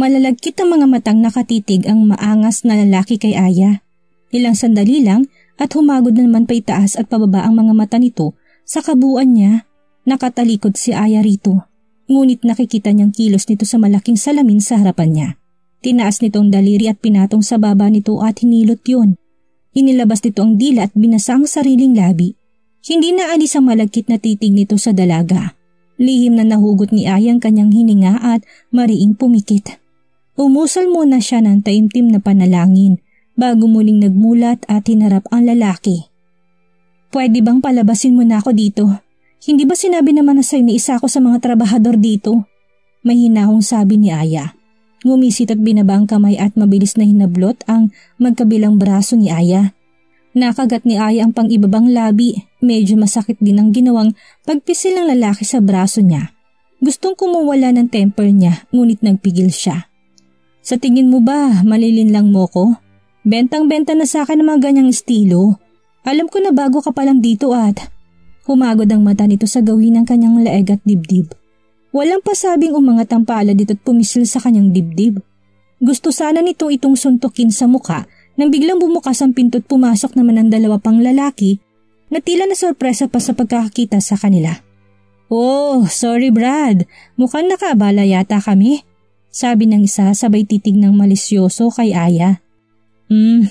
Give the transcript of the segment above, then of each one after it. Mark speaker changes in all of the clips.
Speaker 1: Malalagkit ang mga matang nakatitig ang maangas na lalaki kay Aya. Ilang sandali lang at humagod na naman paitaas at pababa ang mga mata nito. Sa kabuuan niya, nakatalikod si Aya rito. Ngunit nakikita niyang kilos nito sa malaking salamin sa harapan niya. Tinaas nitong daliri at pinatong sa baba nito at hinilot yun. Inilabas nito ang dila at binasa ang sariling labi. Hindi na alis ang malagkit na titig nito sa dalaga. Lihim na nahugot ni Aya ang kanyang hininga at mariing pumikit. Umusal muna siya ng taimtim na panalangin bago muling nagmulat at hinarap ang lalaki. Pwede bang palabasin mo na ako dito? Hindi ba sinabi naman na sa'yo ni isa ako sa mga trabahador dito? May hinahong sabi ni Aya. Ngumisit at binaba ang kamay at mabilis na hinablot ang magkabilang braso ni Aya. Nakagat ni Aya ang pang-ibabang labi. Medyo masakit din ang ginawang pagpisil ng lalaki sa braso niya. Gustong kumuwala ng temper niya ngunit nagpigil siya. Sa tingin mo ba malilinlang mo ko? Bentang-benta na sa akin ang mga ganyang estilo. Alam ko na bago ka pa lang dito at... Humagod ang mata nito sa gawin ng kanyang leeg at dibdib. Walang pasabing umangat ang palad dito at pumisil sa kanyang dibdib. Gusto sana nito itong suntukin sa muka nang biglang bumukas ang pinto at pumasok naman ang dalawa pang lalaki na tila na sorpresa pa sa pagkakakita sa kanila. Oh, sorry Brad. Mukhang nakaabala yata kami. Sabi ng isa sabay titig ng malisyoso kay Aya.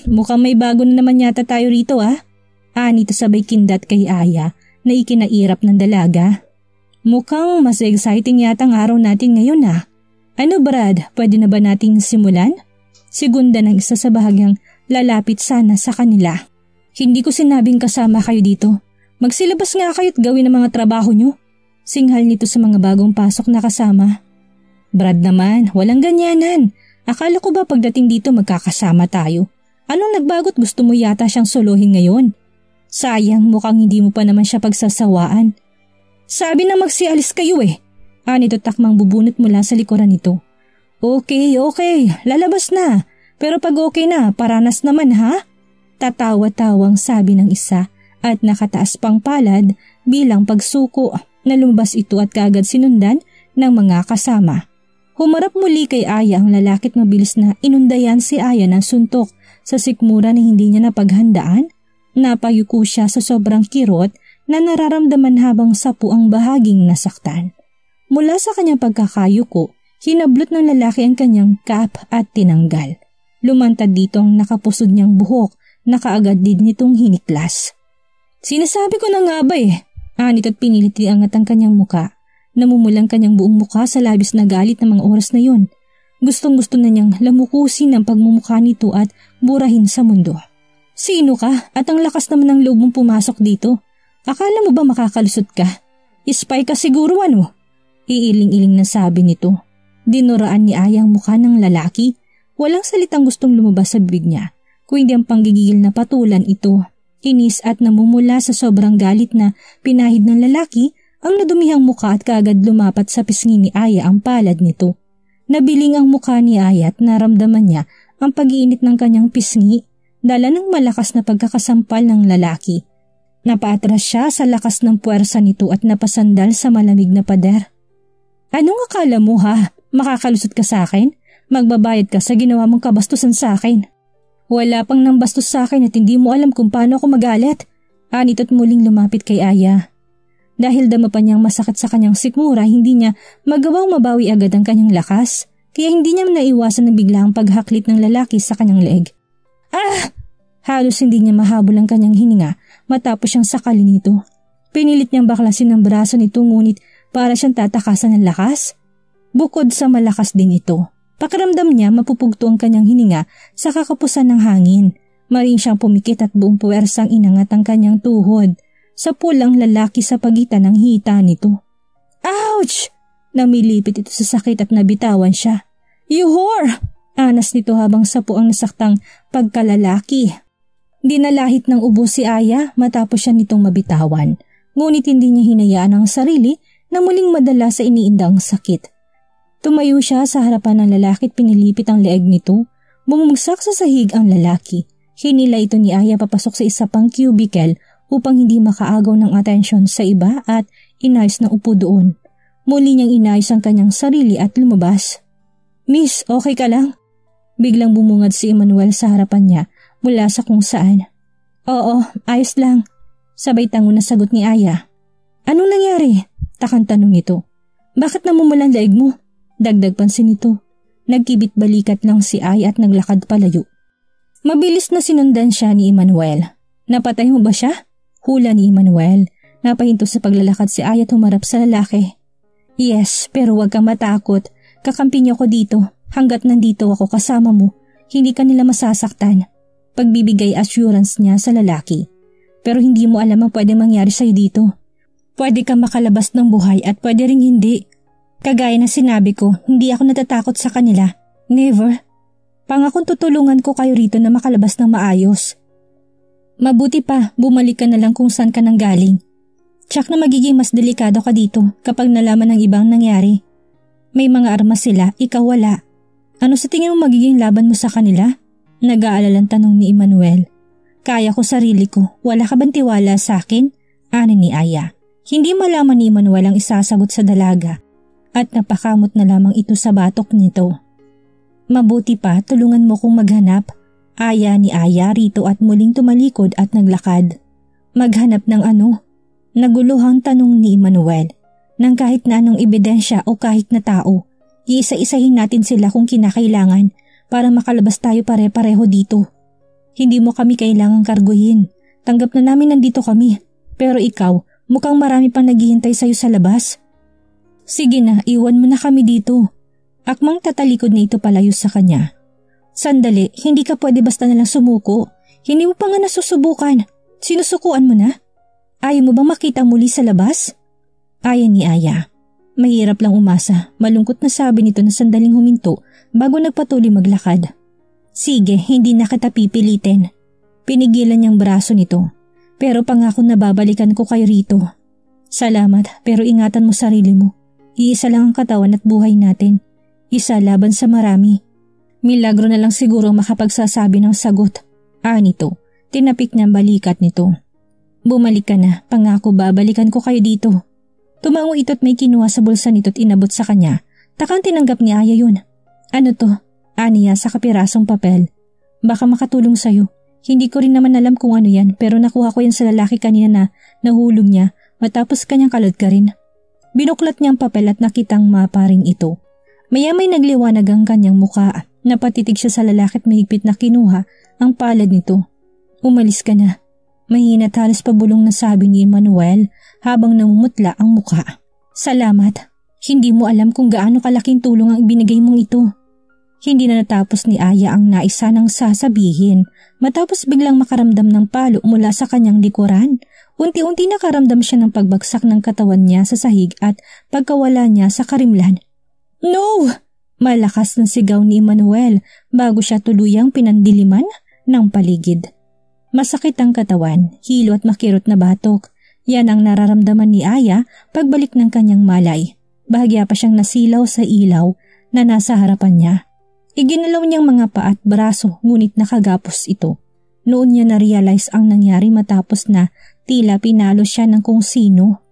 Speaker 1: Mukhang may bago na naman yata tayo rito ah. Nito sabay kindat kay Aya na ikinairap ng dalaga. Mukhang mas exciting yata ang araw natin ngayon ah. Ano Brad, pwede na ba nating simulan? Segunda ng isa sa bahagyang lalapit sana sa kanila. Hindi ko sinabing kasama kayo dito. Magsilabas nga kayo at gawin ang mga trabaho nyo. Singhal nito sa mga bagong pasok na kasama. Brad naman, walang ganyanan. Akala ko ba pagdating dito magkakasama tayo? Anong nagbago't gusto mo yata siyang solohin ngayon? Sayang, mukhang hindi mo pa naman siya pagsasawaan. Sabi na magsialis kayo eh. Nito takmang bubunot mula sa likuran nito. Okay, lalabas na. Pero pag okay na, paranas naman ha? Tatawa-tawang sabi ng isa at nakataas pang palad bilang pagsuko na lumabas ito at kaagad sinundan ng mga kasama. Humarap muli kay Aya ang lalaki at mabilis na inundayan si Aya ng suntok sa sikmura na hindi niya napaghandaan. Napayuko siya sa sobrang kirot na nararamdaman habang sapu ang bahaging nasaktan. Mula sa kanyang pagkakayuko, hinablot ng lalaki ang kanyang cap at tinanggal. Lumantad dito ang nakapusod niyang buhok na kaagad din nitong hiniklas. Sinasabi ko na nga ba eh. Anit at pinilit iangat ang kanyang muka. Namumulang kanyang buong muka sa labis na galit ng mga oras na yun. Gustong-gusto na niyang lamukusin ang pagmumukha nito at burahin sa mundo. Sino ka? At ang lakas naman ng loob mong pumasok dito. Akala mo ba makakalusot ka? Spy ka siguro ano? Iiling-iling na sabi nito. Dinuraan ni Aya ang mukha ng lalaki. Walang salitang gustong lumabas sa bibig niya, kundi ang panggigigil na patulan ito. Inis at namumula sa sobrang galit na pinahid ng lalaki ang nadumihang mukha at kaagad lumapat sa pisngi ni Aya ang palad nito. Nabiling ang mukha ni Aya at naramdaman niya ang pag-iinit ng kanyang pisngi, dala ng malakas na pagkakasampal ng lalaki. Napaatras siya sa lakas ng puwersa nito at napasandal sa malamig na pader. Anong akala mo ha? Makakalusot ka sa akin? Magbabayad ka sa ginawa mong kabastusan sa akin. Wala pang nang bastos sa akin at hindi mo alam kung paano ako magalit. Anito't muling lumapit kay Aya. Dahil dama pa niyang masakit sa kanyang sikmura, hindi niya magawang mabawi agad ang kanyang lakas, kaya hindi niya naiwasan ng biglang paghaklit ng lalaki sa kanyang leeg. Halos hindi niya mahabol ang kanyang hininga matapos siyang sakalin nito. Pinilit niyang baklasin ang braso nito ngunit para siyang tatakasan ng lakas. Bukod sa malakas din ito, pakiramdam niya mapupugto ang kanyang hininga sa kakapusan ng hangin. Maring siyang pumikit at buong puwersang inangat ang kanyang tuhod sa pulang lalaki sa pagitan ng hita nito. Ouch! Namilipit ito sa sakit at nabitawan siya. You whore! Anas nito habang sapu ang nasaktang pagkalalaki. Dinalahit ng ubo si Aya matapos siya nitong mabitawan. Ngunit hindi niya hinayaan ang sarili na muling madala sa iniindang sakit. Tumayo siya sa harapan ng lalaki at pinilipit ang leeg nito. Bumugsak sa sahig ang lalaki. Hinila ito ni Aya papasok sa isa pang cubicle upang hindi makaagaw ng atensyon sa iba at inayos na upo doon. Muli niyang inayos ang kanyang sarili at lumabas. Miss, okay ka lang? Biglang bumungad si Emmanuel sa harapan niya mula sa kung saan. Oo, ayos lang. Sabay tango na sagot ni Aya. Anong nangyari? Takang tanong nito. Bakit namumulan daig mo? Dagdag pansin nito. Nagkibit balikat lang si Aya at naglakad palayo. Mabilis na sinundan siya ni Emmanuel. Napatay mo ba siya? Hula ni Emmanuel. Napahinto sa paglalakad si Aya at humarap sa lalaki. Yes, pero huwag kang matakot. Kakampi niyo ko dito. Hanggat nandito ako kasama mo, hindi ka nila masasaktan. Pagbibigay assurance niya sa lalaki. Pero hindi mo alam ang pwede mangyari sa'yo dito. Pwede kang makalabas ng buhay at pwede ring hindi. Kagaya ng sinabi ko, hindi ako natatakot sa kanila. Never. Pangakong tutulungan ko kayo rito na makalabas ng maayos. Mabuti pa, bumalik ka na lang kung saan ka nang galing. Tsak na magiging mas delikado ka dito kapag nalaman ng ibang nangyari. May mga armas sila, ikaw wala. Ano sa tingin mo magiging laban mo sa kanila? Nag-aalalang tanong ni Emmanuel. Kaya ko sarili ko, wala ka bang tiwala sa akin? Ani ni Aya. Hindi malaman ni Emmanuel ang isasagot sa dalaga at napakamot na lamang ito sa batok nito. Mabuti pa, tulungan mo kong maghanap. Aya ni Aya rito at muling tumalikod at naglakad. Maghanap ng ano? Naguluhang tanong ni Emmanuel. Nang kahit na anong ebidensya o kahit na tao, iisa-isahin natin sila kung kinakailangan para makalabas tayo pare-pareho dito. Hindi mo kami kailangang karguhin. Tanggap na namin nandito kami. Pero ikaw, mukhang marami pang naghihintay sa'yo sa labas. Sige na, iwan mo na kami dito. Akmang tatalikod na ito palayo sa kanya. Sandali, hindi ka pwede basta nalang sumuko. Hindi mo pa nga nasusubukan. Sinusukuan mo na? Ayaw mo bang makita muli sa labas? Ayon ni Aya. Mahirap lang umasa, malungkot na sabi nito na sandaling huminto bago nagpatuloy maglakad. Sige, hindi na kita pipilitin. Pinigilan niyang braso nito. Pero pangako na babalikan ko kayo rito. Salamat, pero ingatan mo sarili mo. Iisa lang ang katawan at buhay natin. Isa laban sa marami. Milagro na lang siguro makapagsasabi ng sagot. Nito, tinapik niyang balikat nito. Bumalik ka na, pangako babalikan ko kayo dito. Tumango ito at may kinuha sa bulsa nito at inabot sa kanya. Takang tinanggap ni Aya yun. Ano to? Aniya sa kapirasong papel. Baka makatulong sa'yo. Hindi ko rin naman alam kung ano yan pero nakuha ko yan sa lalaki kanina na nahulog niya matapos kanyang kalad ka rin. Binuklat niyang papel at nakitang mapa rin ito. Maya-may nagliwanag ang kanyang muka. Napatitig siya sa lalaki at mahigpit na kinuha ang palad nito. Umalis ka na. Mahina at halos pabulong na sabi ni Emmanuel habang namumutla ang muka. Salamat. Hindi mo alam kung gaano kalaking tulong ang ibinigay mong ito. Hindi na natapos ni Aya ang naisa ng sasabihin matapos biglang makaramdam ng palo mula sa kanyang likuran. Unti-unti nakaramdam siya ng pagbagsak ng katawan niya sa sahig at pagkawala niya sa karimlan. No! Malakas na sigaw ni Emmanuel bago siya tuluyang pinandiliman ng paligid. Masakit ang katawan, hilo at makirot na batok. Yan ang nararamdaman ni Aya pagbalik ng kanyang malay. Bahagya pa siyang nasilaw sa ilaw na nasa harapan niya. Iginalaw niyang mga paa at braso ngunit nakagapos ito. Noon niya na-realize ang nangyari matapos na tila pinalo siya ng kung sino.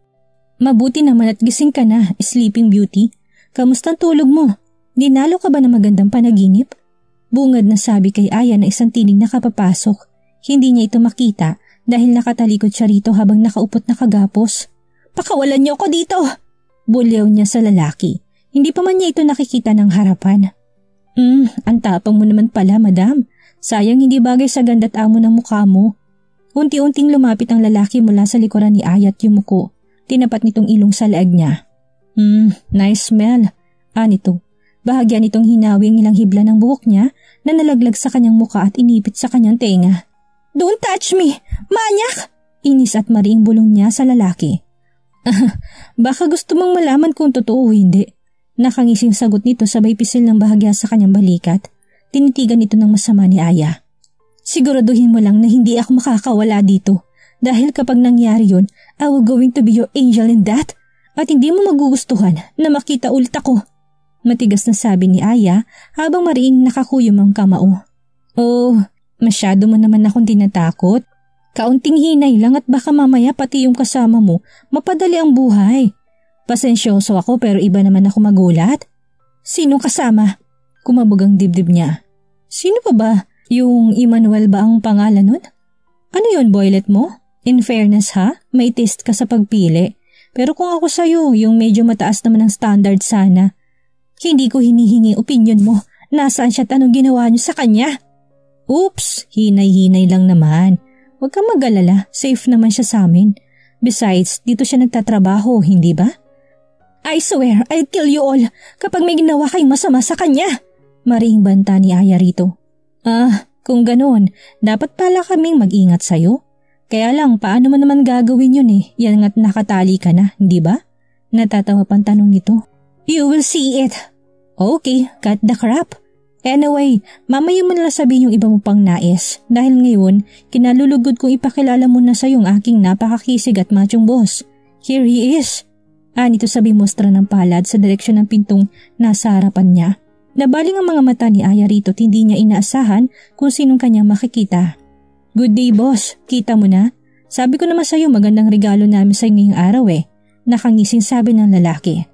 Speaker 1: Mabuti naman at gising ka na, Sleeping Beauty. Kamustang tulog mo? Dinalo ka ba na magandang panaginip? Bungad na sabi kay Aya na isang tinig na kapapasok. Hindi niya ito makita dahil nakatalikod siya rito habang nakaupot na kagapos. Pakawalan niyo ako dito! Bulyaw niya sa lalaki. Hindi pa man niya ito nakikita ng harapan. Ang tapang mo naman pala, madam. Sayang hindi bagay sa ganda't amo ng mukha mo. Unti-unting lumapit ang lalaki mula sa likuran ni Aya at yumuko. Tinapat nitong ilong sa leeg niya. Nice smell. Nito. Bahagya nitong hinawi ang ilang hibla ng buhok niya na nalaglag sa kanyang muka at inipit sa kanyang tenga. Don't touch me! Manyak! Inis at mariing bulong niya sa lalaki. Baka gusto mong malaman kung totoo o hindi. Nakangising sagot nito sabay pisil ng bahagya sa kanyang balikat. Tinitigan ito ng masama ni Aya. Siguraduhin mo lang na hindi ako makakawala dito. Dahil kapag nangyari yun, I will going to be your angel in that. At hindi mo magugustuhan na makita ulit ako. Matigas na sabi ni Aya habang mariing nakakuyom ang kamao. Oh, masyado mo naman akong tinatakot. Kaunting hinay lang at baka mamaya pati yung kasama mo mapadali ang buhay. Pasensyoso ako pero iba naman ako magulat. Sinong kasama? Kumabog ang dibdib niya. Sino pa ba? Yung Emmanuel ba ang pangalan nun? Ano yun, boylet mo? In fairness ha, may taste ka sa pagpili. Pero kung ako sa'yo, yung medyo mataas naman ang standard sana. Hindi ko hinihingi opinion mo. Nasaan siya at anong ginawa niyo sa kanya? Oops, hinay-hinay lang naman. Huwag kang mag-alala, safe naman siya sa amin. Besides, dito siya nagtatrabaho, hindi ba? I swear, I'll kill you all kapag may ginawa kayong masama sa kanya. Maring banta ni Aya rito. Kung ganoon, dapat pala kaming mag-ingat sa'yo. Kaya lang, paano mo naman gagawin yun eh? Yan nga't nakatali ka na, hindi ba? Natatawa pang tanong nito. You will see it. Okay, cut the crap. Anyway, mamaya mo nalang sabihin yung iba mo pang nais. Dahil ngayon, kinalulugod kong ipakilala mo na sa'yo ang aking napakakisig at machong boss. Here he is. Nito sabi mostra ng palad sa direksyon ng pintong nasa harapan niya. Nabaling ang mga mata ni Aya rito at hindi niya inaasahan kung sinong kanyang makikita. Good day boss, kita mo na? Sabi ko naman sa'yo magandang regalo namin sa ngayong araw eh. Nakangising sabi ng lalaki.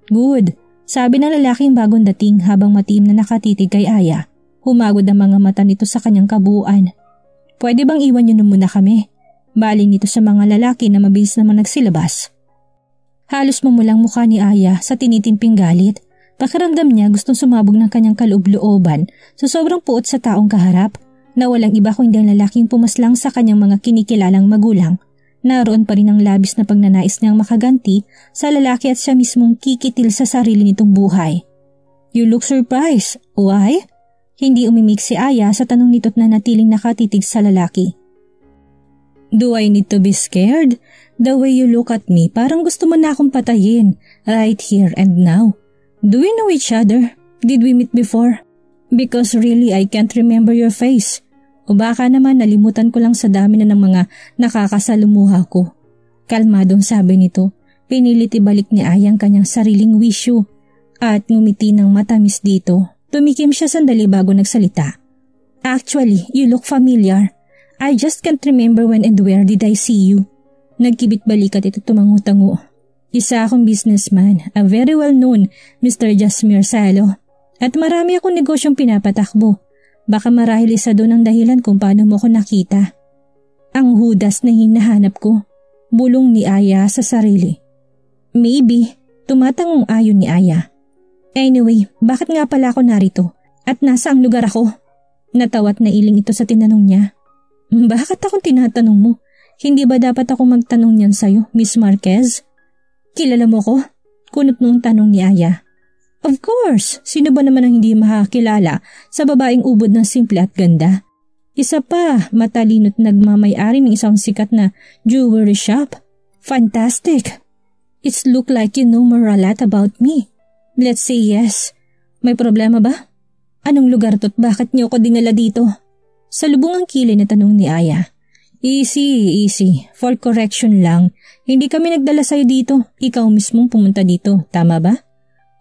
Speaker 1: Good, sabi ng lalaking bagong dating habang matiim na nakatitig kay Aya. Humagod ang mga mata nito sa kanyang kabuuan. Pwede bang iwan niyo na muna kami? Baling nito sa mga lalaki na mabilis naman nagsilabas. Halos mamulang mukha ni Aya sa tinitimping galit. Pakiramdam niya gustong sumabog ng kanyang kaloob-looban sa sobrang puot sa taong kaharap na walang iba kundi ang lalaking pumaslang sa kanyang mga kinikilalang magulang. Naroon pa rin ang labis na pagnanais niyang makaganti sa lalaki at siya mismong kikitil sa sarili nitong buhay. You look surprised. Why? Hindi umimik si Aya sa tanong nito't na natiling nakatitig sa lalaki. Do I need to be scared? The way you look at me, parang gusto mo na akong patayin right here and now. Do we know each other? Did we meet before? Because really I can't remember your face. O baka naman nalimutan ko lang sa dami na ng mga nakakasalumuha ko. Kalmadong sabi nito, pinilit ibalik ni Aya ang kanyang sariling wisyo at ngumiti ng matamis dito. Tumikim siya sandali bago nagsalita. Actually, you look familiar. I just can't remember when and where did I see you. Nagkibit balikat ito tumangu-tango. Isa akong businessman, a very well-known Mr. Jasmir Salo. At marami akong negosyong pinapatakbo. Baka marahil isa doon ang dahilan kung paano mo ko nakita. Ang hudas na hinahanap ko. Bulong ni Aya sa sarili. Maybe, tumatangong ayon ni Aya. Anyway, bakit nga pala ako narito? At nasa ang lugar ako? Natawat na iling ito sa tinanong niya. Bakit akong tinatanong mo? Hindi ba dapat ako magtanong niyan sa'yo, Miss Marquez? Kilala mo ko? Kunot noong tanong ni Aya. Of course, sino ba naman ang hindi makakilala sa babaeng ubod ng simple at ganda? Isa pa, matalino't nagmamay-ari ng isang sikat na jewelry shop. Fantastic! It's look like you know more a lot about me. Let's say yes. May problema ba? Anong lugar to't bakit niyo ko dinala dito? Sa lubungang kilay na tanong ni Aya. Easy. For correction lang. Hindi kami nagdala sa'yo dito. Ikaw mismong pumunta dito. Tama ba?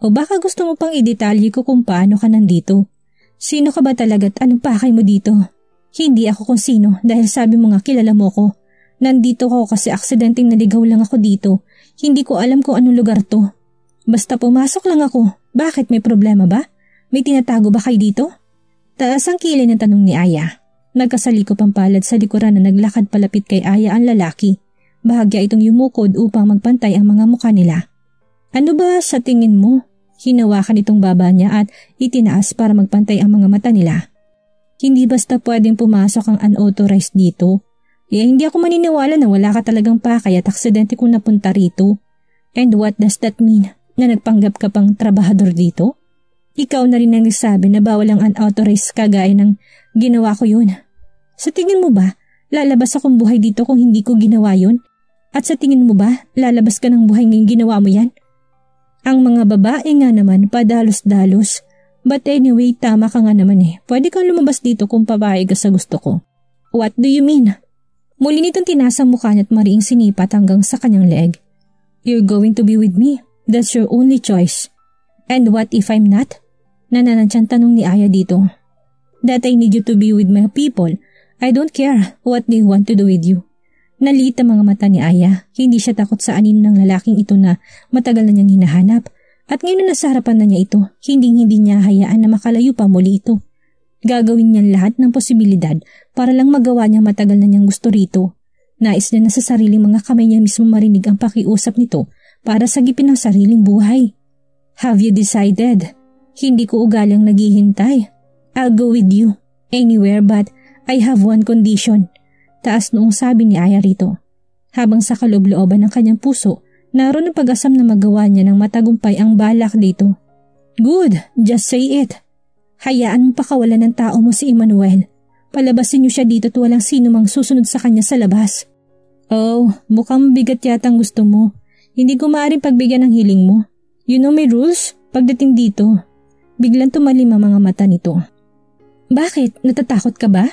Speaker 1: O baka gusto mo pang idetalye ko kung paano ka nandito? Sino ka ba talaga at anong pakay mo dito? Hindi ako kung sino dahil sabi mo nga kilala mo ko. Nandito ko kasi aksidenteng naligaw lang ako dito. Hindi ko alam kung anong lugar to. Basta pumasok lang ako. Bakit may problema ba? May tinatago ba kayo dito? Taas ang kilay ng tanong ni Aya. Nagkasalikop ang palad sa likuran na naglakad palapit kay Aya ang lalaki. Bahagya itong yumukod upang magpantay ang mga mukha nila. Ano ba sa tingin mo? Hinawakan itong baba niya at itinaas para magpantay ang mga mata nila. Hindi basta pwedeng pumasok ang unauthorized dito. Hindi ako maniniwala na wala ka talagang pakay at aksidente kung napunta rito. And what does that mean? Na nagpanggap ka pang trabahador dito? Ikaw na rin ang nagsabi na bawal ang unauthorized kagaya ng ginawa ko yun. Sa tingin mo ba, lalabas akong buhay dito kung hindi ko ginawa yun? At sa tingin mo ba, lalabas ka ng buhay ngayong ginawa mo yan? Ang mga babae nga naman padalos-dalos. But anyway, tama ka nga naman eh. Pwede kang lumabas dito kung papayag ka sa gusto ko. What do you mean? Muli nitong tinasang mukha niya at mariing sinipat hanggang sa kanyang leg. You're going to be with me. That's your only choice. And what if I'm not? Nananansyan tanong ni Aya dito. That I need you to be with my people. I don't care what they want to do with you. Naliit ang mga mata ni Aya. Hindi siya takot sa anino ng lalaking ito na matagal na niyang hinahanap At ngayon na nasa harapan na niya ito, hindi niya hayaan na makalayo pa muli ito. Gagawin niya lahat ng posibilidad para lang magawa niya matagal na niyang gusto rito. Nais niya na sa sariling mga kamay niya mismo marinig ang pakiusap nito para sagipin ang sariling buhay. Have you decided? Hindi ko ugaling naghihintay. I'll go with you anywhere but I have one condition. Taas noong sabi ni Aya rito. Habang sa kaloob-looban ng kanyang puso, naroon ang pag-asam na magawa niya ng matagumpay ang balak dito. Good, just say it. Hayaan mong pakawalan ng tao mo si Emmanuel. Palabasin niyo siya dito at walang sino mang susunod sa kanya sa labas. Oh, mukhang bigat yata ang gusto mo. Hindi ko maaaring pagbigyan ng hiling mo. You know my rules pagdating dito. Biglang tumalim ang mga mata nito. Bakit? Natatakot ka ba?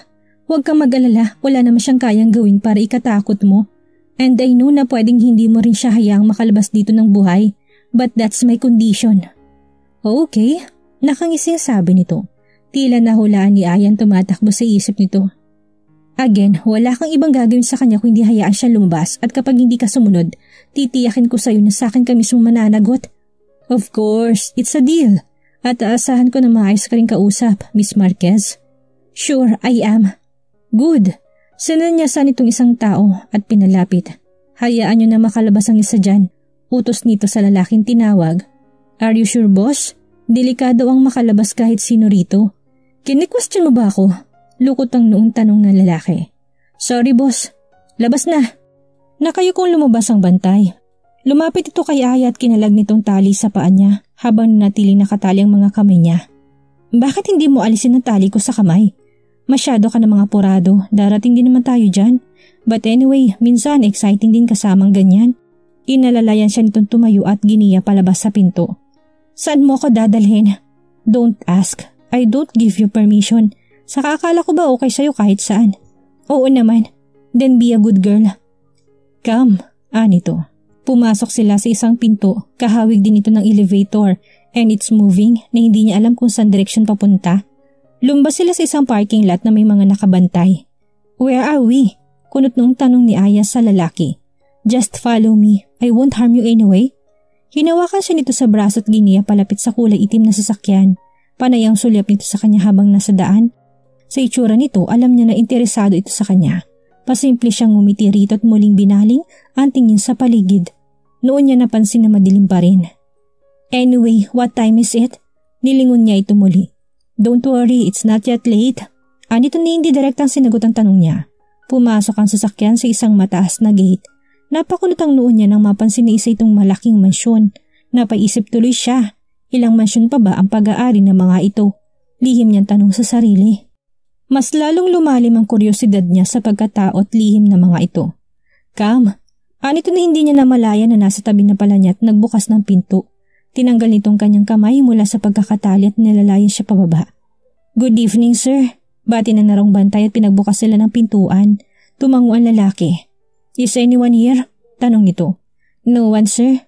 Speaker 1: Huwag kang mag-alala, wala naman siyang kayang gawin para ikatakot mo. And I know na pwedeng hindi mo rin siya hayaang makalabas dito ng buhay. But that's my condition. Okay. Nakangising sabi nito. Tila nahulaan ni Aya ang tumatakbo sa isip nito. Again, wala kang ibang gagawin sa kanya kung hindi hayaan siya lumabas at kapag hindi ka sumunod, titiyakin ko sa'yo na sa akin ka mismo mananagot. Of course, it's a deal. At aasahan ko na maayos ka rin kausap, Miss Marquez. Sure, I am. Good. Sinanyasan nitong isang tao at pinalapit. Hayaan niyo na makalabas ang isa dyan. Utos nito sa lalaking tinawag. Are you sure, boss? Delikado ang makalabas kahit sino rito. Kini-question mo ba ako? Lukot ang noong tanong ng lalaki. Sorry boss, labas na. Nakayukong lumabas ang bantay. Lumapit ito kay Aya at kinalag nitong tali sa paa niya habang nanatiling nakatali ang mga kamay niya. Bakit hindi mo alisin ang tali ko sa kamay? Masyado ka na mga porado, darating din naman tayo dyan. But anyway, minsan exciting din kasamang ganyan. Inalalayan siya nitong tumayo at giniya palabas sa pinto. Saan mo ako dadalhin? Don't ask. I don't give you permission. Saka akala ko ba okay sa'yo kahit saan? Oo naman. Then be a good girl. Come, anito. Pumasok sila sa isang pinto, kahawig din ito ng elevator and it's moving na hindi niya alam kung saan direksyon papunta. Lumbas sila sa isang parking lot na may mga nakabantay. Where are we? Kunot noong tanong ni Aya sa lalaki. Just follow me. I won't harm you anyway. Hinawakan siya nito sa braso at giniya palapit sa kulay itim na sasakyan. Panay ang sulyap nito sa kanya habang nasa daan. Sa itsura nito, alam niya na interesado ito sa kanya. Pasimple siyang ngumiti rito at muling binaling ang tingin sa paligid. Noon niya napansin na madilim pa rin. Anyway, what time is it? Nilingon niya ito muli. Don't worry, it's not yet late. Anito na hindi direktang sinagot ang tanong niya. Pumasok ang sasakyan sa isang mataas na gate. Napakunot ang noon niya nang mapansin na isa itong malaking mansyon. Napaisip tuloy siya. Ilang mansyon pa ba ang pag-aari ng mga ito? Lihim niyang tanong sa sarili. Mas lalong lumalim ang kuryosidad niya sa pagkatao at lihim ng mga ito. Come. Anito na hindi niya namalaya na nasa tabi na pala niya at nagbukas ng pinto. Tinanggal nitong kanyang kamay mula sa pagkakatali at nilalayan siya pababa. Good evening, sir. Bati na narong bantay at pinagbukas sila ng pintuan. Tumango ang lalaki. Is anyone here? Tanong nito. No one, sir.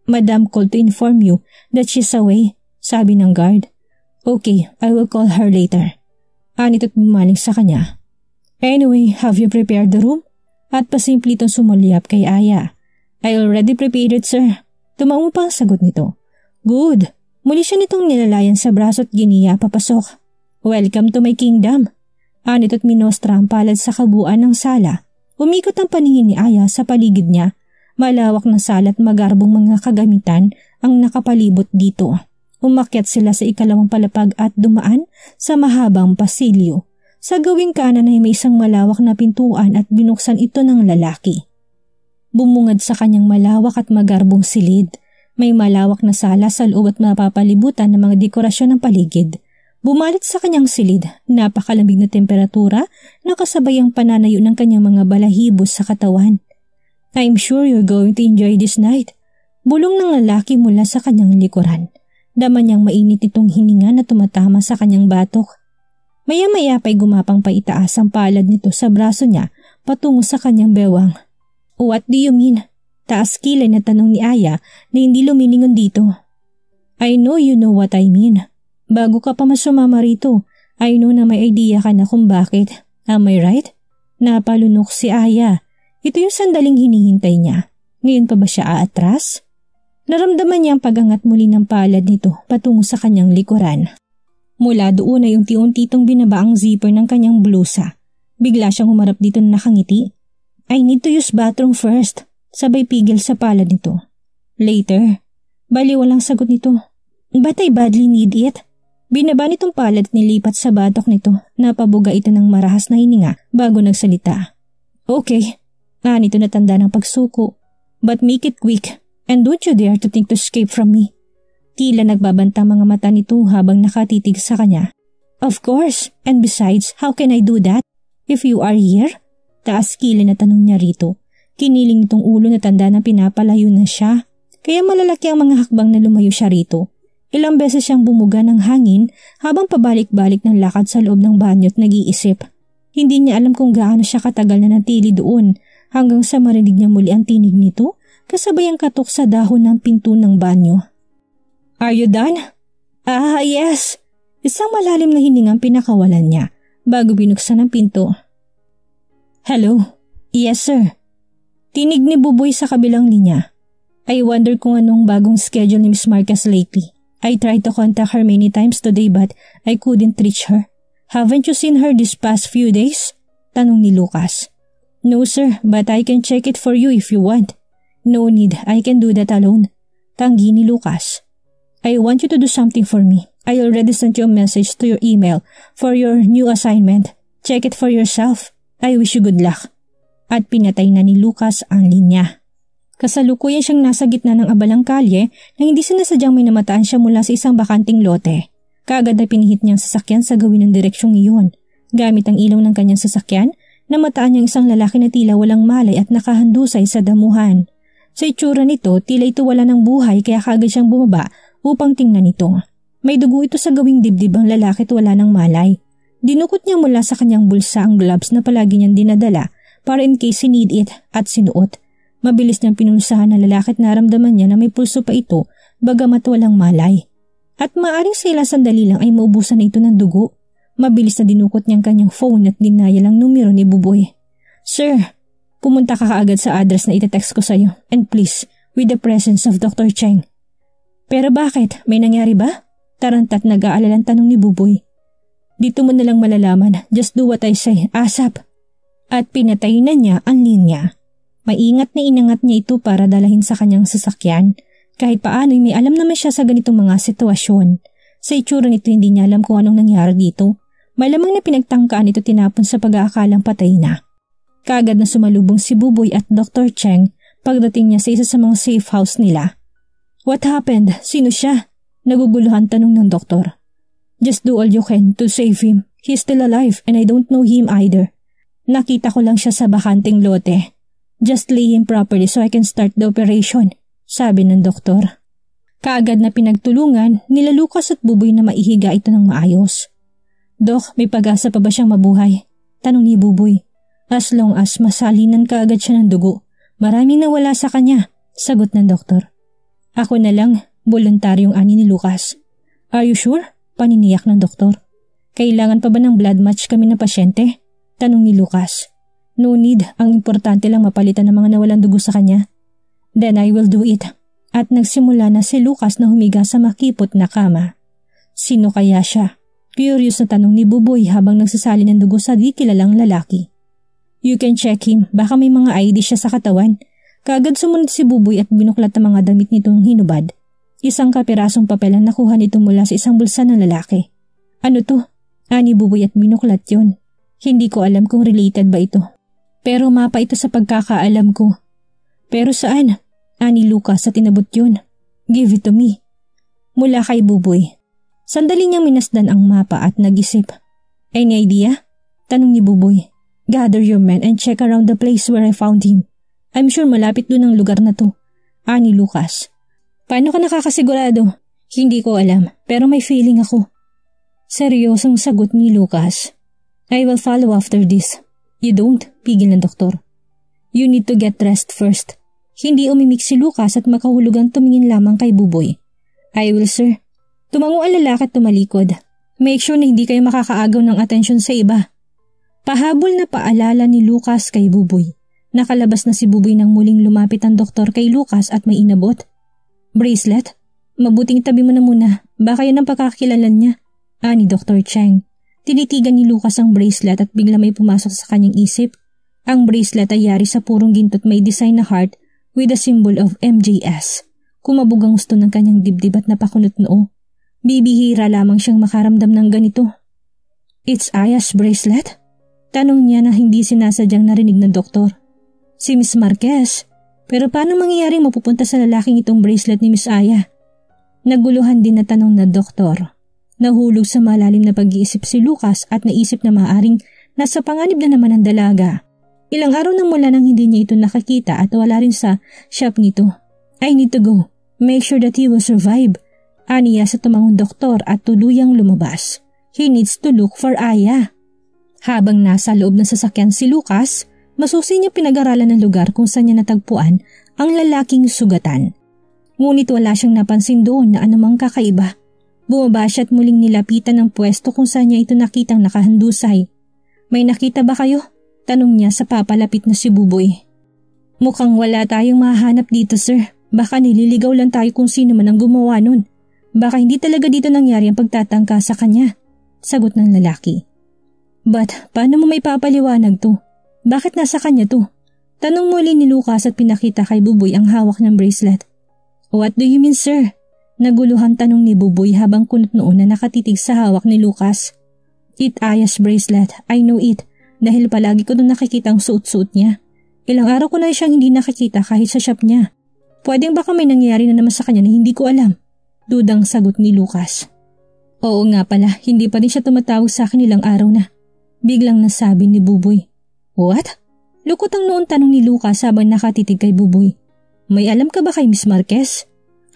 Speaker 1: Madam called to inform you that she's away, sabi ng guard. Okay, I will call her later. Anito't bumaling sa kanya. Anyway, have you prepared the room? At pasimple itong sumulyap kay Aya. I already prepared it, sir. Tumango pa ang sagot nito. Good. Muli siya nitong nilalayan sa braso at giniya papasok. Welcome to my kingdom. Anito't minostra ang palad sa kabuuan ng sala. Umikot ang paningin ni Aya sa paligid niya. Malawak na sala at magarbong mga kagamitan ang nakapalibot dito. Umakyat sila sa ikalawang palapag at dumaan sa mahabang pasilyo. Sa gawing kanan ay may isang malawak na pintuan at binuksan ito ng lalaki. Bumungad sa kanyang malawak at magarbong silid. May malawak na sala sa loob at mapapalibutan ng mga dekorasyon ng paligid. Bumalit sa kanyang silid, napakalamig na temperatura na kasabay ang pananayo ng kanyang mga balahibos sa katawan. I'm sure you're going to enjoy this night. Bulong ng lalaki mula sa kanyang likuran. Dama niyang mainit itong hininga na tumatama sa kanyang batok. Maya-maya pa'y gumapang paitaas ang palad nito sa braso niya patungo sa kanyang bewang. What do you mean? Taas kilay na tanong ni Aya na hindi lumilingon dito. I know you know what I mean. Bago ka pa mas sumama rito, I know na may idea ka na kung bakit. Am I right? Napalunok si Aya. Ito yung sandaling hinihintay niya. Ngayon pa ba siya aatras? Naramdaman niya ang pag-angat muli ng palad nito patungo sa kanyang likuran. Mula doon ay unti-unti itong binaba ang zipper ng kanyang blusa. Bigla siyang humarap dito na nakangiti. I need to use bathroom first. Sabay pigil sa palad nito. Later. Bali walang sagot nito. But I badly need it. Binaba nitong palad at nilipat sa batok nito. Napabuga ito ng marahas na hininga bago nagsalita. Okay. Nito na tanda ng pagsuko. But make it quick. And don't you dare to think to escape from me. Tila nagbabanta mga mata nito habang nakatitig sa kanya. Of course. And besides, how can I do that? If you are here? Taas kilay na tanong niya rito. Kiniling itong ulo na tanda na pinapalayo na siya. Kaya malalaki ang mga hakbang na lumayo siya rito. Ilang beses siyang bumuga ng hangin habang pabalik-balik ng lakad sa loob ng banyo at nag-iisip. Hindi niya alam kung gaano siya katagal na natili doon hanggang sa marinig niya muli ang tinig nito kasabay ang katok sa dahon ng pinto ng banyo. Are you done? Yes. Isang malalim na hiningang pinakawalan niya bago binuksan ang pinto. Hello? Yes sir. Tinig ni Buboy sa kabilang linya. I wonder kung anong bagong schedule ni Miss Marquez lately. I tried to contact her many times today but I couldn't reach her. Haven't you seen her this past few days? Tanong ni Lucas. No sir, but I can check it for you if you want. No need, I can do that alone. Tanggi ni Lucas. I want you to do something for me. I already sent you a message to your email for your new assignment. Check it for yourself. I wish you good luck. At pinatay na ni Lucas ang linya. Kasalukuyan siyang nasa gitna ng abalang kalye nang hindi sinasadyang may namataan siya mula sa isang bakanting lote. Kaagad na pinihit niyang sasakyan sa gawin ng direksyong iyon. Gamit ang ilaw ng kanyang sasakyan, namataan niyang isang lalaki na tila walang malay at nakahandusay sa damuhan. Sa itsura nito, tila ito wala ng buhay kaya kaagad siyang bumaba upang tingnan ito. May dugo ito sa gawing dibdib ang lalaki at wala ng malay. Dinukot niya mula sa kanyang bulsa ang gloves na palagi niyang dinadala para in case he need it at sinuot. Mabilis niyang pinulsahan ng lalaki at naramdaman niya na may pulso pa ito bagamat walang malay. At maaring sa ilang sandali lang ay maubusan na ito ng dugo. Mabilis na dinukot niyang kanyang phone at dinaya lang numero ni Buboy. Sir, pumunta ka kaagad sa address na itetext ko sa iyo and please, with the presence of Dr. Cheng. Pero bakit? May nangyari ba? Tarantat nag-aalalang tanong ni Buboy. Dito mo nalang malalaman. Just do what I say. ASAP. At pinatay na niya ang linya. Maingat na inangat niya ito para dalahin sa kanyang sasakyan. Kahit paano'y may alam naman siya sa ganitong mga sitwasyon. Sa itsura nito hindi niya alam kung anong nangyari dito. Malamang na pinagtangkaan ito tinapon sa pag-aakalang patay na. Kaagad na sumalubong si Buboy at Dr. Cheng pagdating niya sa isa sa mga safe house nila. What happened? Sino siya? Naguguluhan tanong ng doktor. Just do all you can to save him. He's still alive and I don't know him either. Nakita ko lang siya sa bakanting lote. Just lay him properly so I can start the operation, sabi ng doktor. Kaagad na pinagtulungan nila Lucas at Buboy na maihiga ito ng maayos. Dok, may pag-asa pa ba siyang mabuhay? Tanong ni Buboy. As long as masalinan kaagad siya ng dugo, maraming nawala sa kanya, sagot ng doktor. Ako na lang, voluntaryong ani ni Lucas. Are you sure? Paniniyak ng doktor. Kailangan pa ba ng blood match kami na pasyente? Tanong ni Lucas. No need, ang importante lang mapalitan ng mga nawalang dugo sa kanya. Then I will do it. At nagsimula na si Lucas na humiga sa makipot na kama. Sino kaya siya? Curious na tanong ni Buboy habang nagsasali ng dugo sa di kilalang lalaki. You can check him, baka may mga ID siya sa katawan. Kaagad sumunod si Buboy at binuklat ang mga damit nitong hinubad. Isang kapirasong papel ang nakuha nito mula sa isang bulsa ng lalaki. Ano to? Ani Buboy at binuklat yon. Hindi ko alam kung related ba ito. Pero mapa ito sa pagkakaalam ko. Pero saan? Ani Lucas at tinabot yun. Give it to me. Mula kay Buboy. Sandali niyang minasdan ang mapa at nag-isip. Any idea? Tanong ni Buboy. Gather your men and check around the place where I found him. I'm sure malapit doon ang lugar na to. Ani Lucas. Paano ka nakakasigurado? Hindi ko alam, pero may feeling ako. Seryosong sagot ni Lucas. I will follow after this. You don't, pigil ng doktor. You need to get rest first. Hindi umimik si Lucas at makahulugang tumingin lamang kay Buboy. I will, sir. Tumango ang lalaki at tumalikod. Make sure na hindi kayo makakaagaw ng atensyon sa iba. Pahabol na paalala ni Lucas kay Buboy. Nakalabas na si Buboy nang muling lumapit ang doktor kay Lucas at may inabot. Bracelet? Mabuting itabi mo na muna. Baka yan ang pagkakakilalan niya. Ni Dr. Chang. Tinitigan ni Lucas ang bracelet at bigla may pumasok sa kanyang isip. Ang bracelet ay yari sa purong ginto at may design na heart with a symbol of MJS. Kumabog ang gusto ng kanyang dibdib at napakunot noo. Bibihira lamang siyang makaramdam ng ganito. It's Aya's bracelet? Tanong niya na hindi sinasadyang narinig ng doktor. Si Miss Marquez. Pero paano mangyayaring mapupunta sa lalaking itong bracelet ni Miss Aya? Naguluhan din na tanong na doktor. Nahulog sa malalim na pag-iisip si Lucas at naisip na maaaring nasa panganib na naman ang dalaga. Ilang araw na mula nang hindi niya ito nakakita at wala rin sa shop nito. I need to go. Make sure that he will survive. Aniya sa tumangong doktor at tuluyang lumabas. He needs to look for Aya. Habang nasa loob ng sasakyan si Lucas, masusi niya pinag-aralan ng lugar kung saan niya natagpuan ang lalaking sugatan. Ngunit wala siyang napansin doon na anumang kakaiba. Bumaba siya at muling nilapitan ng pwesto kung saan niya ito nakitang nakahandusay. May nakita ba kayo? Tanong niya sa papalapit na si Buboy. Mukhang wala tayong mahahanap dito, sir. Baka nililigaw lang tayo kung sino man ang gumawa nun. Baka hindi talaga dito nangyari ang pagtatangka sa kanya. Sagot ng lalaki. But paano mo may papaliwanag to? Bakit nasa kanya to? Tanong muli ni Lucas at pinakita kay Buboy ang hawak ng bracelet. What do you mean, sir? Naguluhan tanong ni Buboy habang kunot noon na nakatitig sa hawak ni Lucas. It Aya's bracelet. I know it. Dahil palagi ko doon nakikita ang suot-suot niya. Ilang araw ko na siyang hindi nakikita kahit sa shop niya. Pwedeng baka may nangyari na naman sa kanya na hindi ko alam. Dudang sagot ni Lucas. Oo nga pala, hindi pa rin siya tumatawag sa akin ilang araw na. Biglang nasabi ni Buboy. What? Lukot ang noon tanong ni Lucas habang nakatitig kay Buboy. May alam ka ba kay Miss Marquez?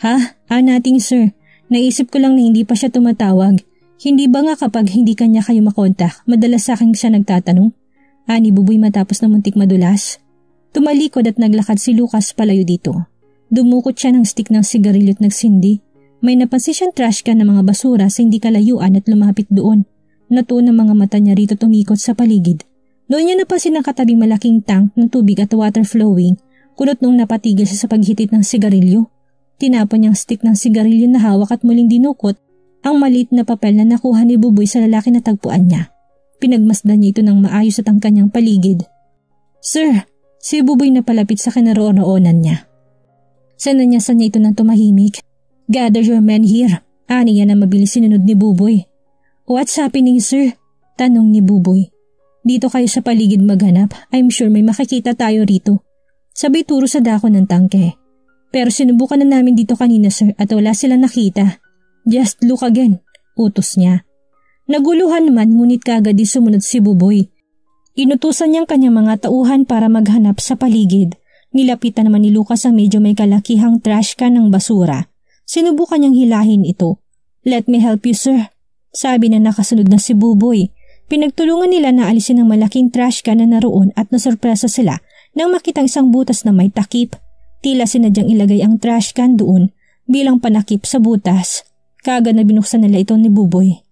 Speaker 1: Ha? Nating sir. Naisip ko lang na hindi pa siya tumatawag. Hindi ba nga kapag hindi kanya kayo makontak, madalas sa akin siya nagtatanong? Ani Buboy matapos na muntik madulas. Tumalikod at naglakad si Lucas palayo dito. Dumukot siya ng stick ng sigarilyo at nagsindi. May napansin siyang trash can ng mga basura sa hindi kalayuan at lumapit doon. Natuon ang mga mata niya rito tumikot sa paligid. Noon niya napansin ang katabing malaking tank ng tubig at water flowing. Kulot nung napatigil siya sa paghitit ng sigarilyo. Tinapon niyang stick ng sigarilyo na hawak at muling dinukot ang maliit na papel na nakuha ni Buboy sa lalaki na tagpuan niya. Pinagmasdan niya ito ng maayos at ang kanyang paligid. Sir, si Buboy na palapit sa kinaroon-roonan niya. Sananyasan niya ito ng tumahimik. Gather your men here. Niya na mabilis sinunod ni Buboy. What's happening, sir? Tanong ni Buboy. Dito kayo sa paligid maghanap. I'm sure may makikita tayo rito. Sabay turo sa dako ng tangke. Pero sinubukan na namin dito kanina, sir, at wala silang nakita. Just look again, utos niya. Naguluhan naman ngunit kaagad di sumunod si Buboy. Inutusan niyang kanyang mga tauhan para maghanap sa paligid. Nilapitan naman ni Lucas ang medyo may kalakihang trash can ng basura. Sinubukan niyang hilahin ito. Let me help you, sir. Sabi na nakasunod na si Buboy. Pinagtulungan nila na alisin ang malaking trash can na naroon at nasurpresa sila nang makitang isang butas na may takip. Tila sinadyang ilagay ang trash can doon bilang panakip sa butas. Kaagad na binuksan nila ito ni Buboy.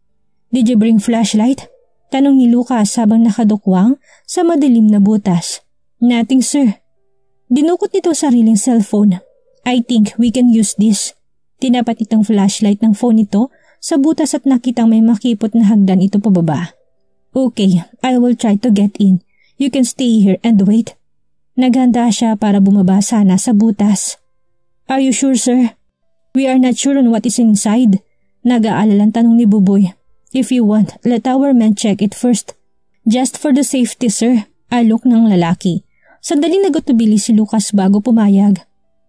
Speaker 1: Did you bring flashlight? Tanong ni Lucas habang nakadukwang sa madilim na butas. Nothing, sir. Dinukot nito sariling cellphone. I think we can use this. Tinapat itong flashlight ng phone nito sa butas at nakitang may makipot na hagdan ito pababa. Okay, I will try to get in. You can stay here and wait. Naghanda siya para bumaba sana sa butas. Are you sure, sir? We are not sure on what is inside. Nag-aalalang tanong ni Buboy. If you want, let our men check it first. Just for the safety, sir. Alok ng lalaki. Sandaling nagutubili si Lucas bago pumayag.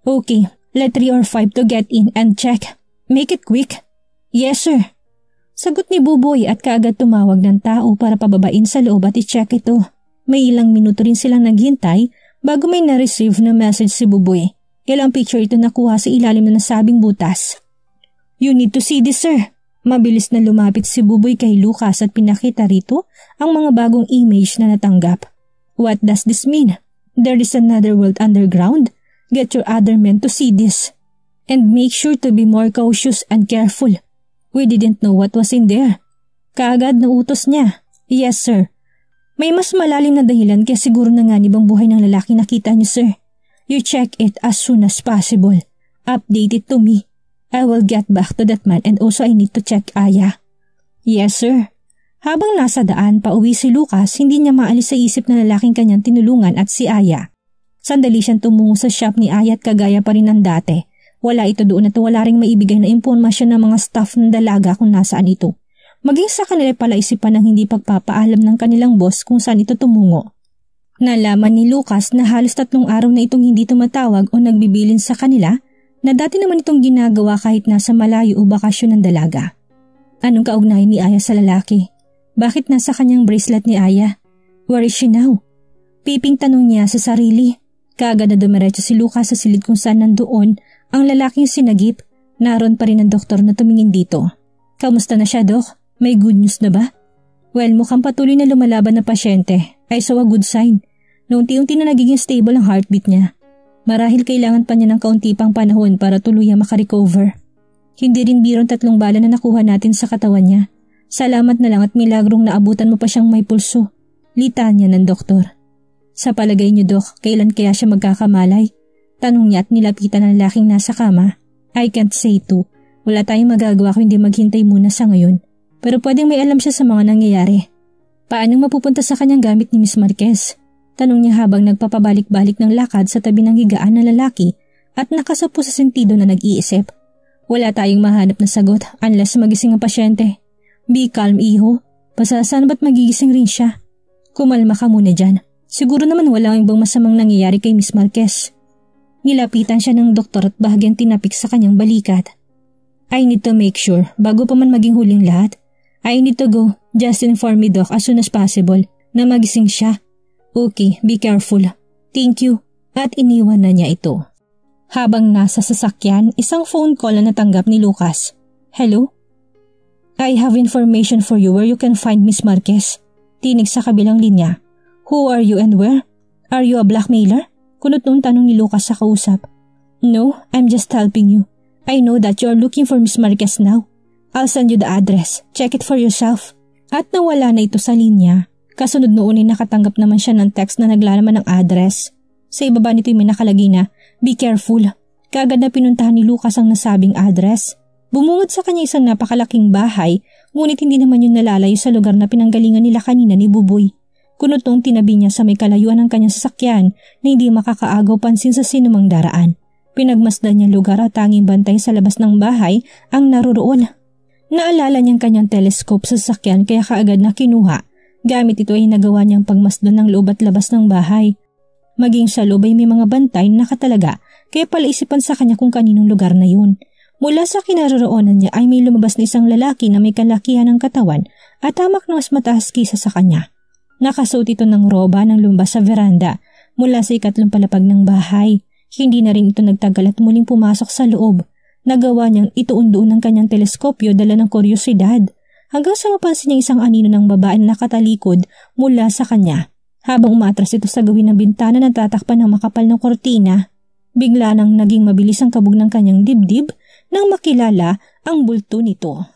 Speaker 1: Okay, let 3 or 5 to get in and check. Make it quick. Yes, sir. Sagot ni Buboy at kaagad tumawag ng tao para pababain sa loob at i-check ito. May ilang minuto rin silang naghintay bago may na-receive na message si Buboy. Ilang picture ito nakuha sa ilalim na nasabing butas. You need to see this, sir. Mabilis na lumapit si Buboy kay Lucas at pinakita rito ang mga bagong image na natanggap. What does this mean? There is another world underground? Get your other men to see this. And make sure to be more cautious and careful. We didn't know what was in there. Kaagad na utos niya. Yes, sir. May mas malalim na dahilan kaya siguro nanganib ang buhay ng lalaki nakita niyo, sir. You check it as soon as possible. Update it to me. I will get back to that man and also I need to check Aya. Yes sir. Habang nasa daan pauwi si Lucas, hindi niya maalis sa isip na lalaking kanyang tinulungan at si Aya. Sandali siyang tumungo sa shop ni Aya at kagaya pa rin ng dati. Wala ito doon at wala ring maibigay na impormasyon ng mga staff ng dalaga kung nasaan ito. Maging sa kanila pala isipan ng hindi pagpapaalam ng kanilang boss kung saan ito tumungo. Nalaman ni Lucas na halos 3 araw na itong hindi tumatawag o nagbibilin sa kanila na dati naman itong ginagawa kahit nasa malayo o bakasyon ng dalaga. Anong kaugnayan ni Aya sa lalaki? Bakit nasa kanyang bracelet ni Aya? Where is she now? Piping tanong niya sa sarili. Kaagad na dumiretso si Lucas sa silid kung saan nandoon ang lalaking sinagip. Naroon pa rin ang doktor na tumingin dito. Kamusta na siya, Dok? May good news na ba? Well, mukhang patuloy na lumalaban na pasyente. I saw a good sign. Noong-unti na nagiging stable ang heartbeat niya. Marahil kailangan pa niya ng kaunti pang panahon para tuluyang makarecover. Hindi rin birong 3 bala na nakuha natin sa katawan niya. Salamat na lang at milagrong naabutan mo pa siyang may pulso. Litanya ng doktor. Sa palagay niyo, Dok, kailan kaya siya magkakamalay? Tanong niya at nilapitan ang lalaking nasa kama. I can't say too. Wala tayong magagawa kung hindi maghintay muna sa ngayon. Pero pwedeng may alam siya sa mga nangyayari. Paano mapupunta sa kanyang gamit ni Miss Marquez? Tanong niya habang nagpapabalik-balik ng lakad sa tabi ng higaan na lalaki at nakasapo sa sentido na nag-iisip. Wala tayong mahanap na sagot unless magising ang pasyente. Be calm, iho. Basta saan ba't magigising rin siya? Kumalma ka muna dyan. Siguro naman wala ibang masamang nangyayari kay Miss Marquez. Nilapitan siya ng doktor at bahagyang tinapik sa kanyang balikat. I need to make sure bago pa man maging huling lahat. I need to go. Just inform me, Doc, as soon as possible na magising siya. Okay, be careful. Thank you. At iniwan na niya ito. Habang nasa sasakyan, isang phone call na natanggap ni Lucas. Hello? I have information for you where you can find Miss Marquez. Tinig sa kabilang linya. Who are you and where? Are you a blackmailer? Kunot noong tanong ni Lucas sa kausap. No, I'm just helping you. I know that you are looking for Miss Marquez now. I'll send you the address. Check it for yourself. At nawala na ito sa linya. Kasunod noon ay nakatanggap naman siya ng text na naglalaman ng address. Sa ibaba nito ay may nakalagay na, be careful. Kaagad na pinuntahan ni Lucas ang nasabing address. Bumungad sa kanya isang napakalaking bahay, ngunit hindi naman yun nalalayo sa lugar na pinanggalingan nila kanina ni Buboy. Kunot noong tinabi niya sa may kalayuan ng kanyang sasakyan na hindi makakaagaw pansin sa sinumang daraan. Pinagmasdan niya lugar at tanging bantay sa labas ng bahay ang naroroon. Naalala niyang kanyang telescope sa sasakyan kaya kaagad na kinuha. Gamit ito ay nagawa niyang pagmasdan ng loob at labas ng bahay. Maging sa loob ay may mga bantay na nakatalaga kaya palaisipan sa kanya kung kaninong lugar na yun. Mula sa kinaroroonan niya ay may lumabas na isang lalaki na may kalakihan ng katawan at tamak na mas mataas kisa sa kanya. Nakasuot ito ng roba nang lumabas sa veranda mula sa 3 palapag ng bahay. Hindi na rin ito nagtagal at muling pumasok sa loob. Nagawa niyang ituon-doon ng kanyang teleskopyo dala ng kuryosidad. Hanggang sa mapansin niya isang anino ng babae na nakatalikod mula sa kanya. Habang umatras ito sa gawin ng bintana na tatakpan ng makapal na kortina, bigla nang naging mabilis ang kabog ng kanyang dibdib nang makilala ang bulto nito.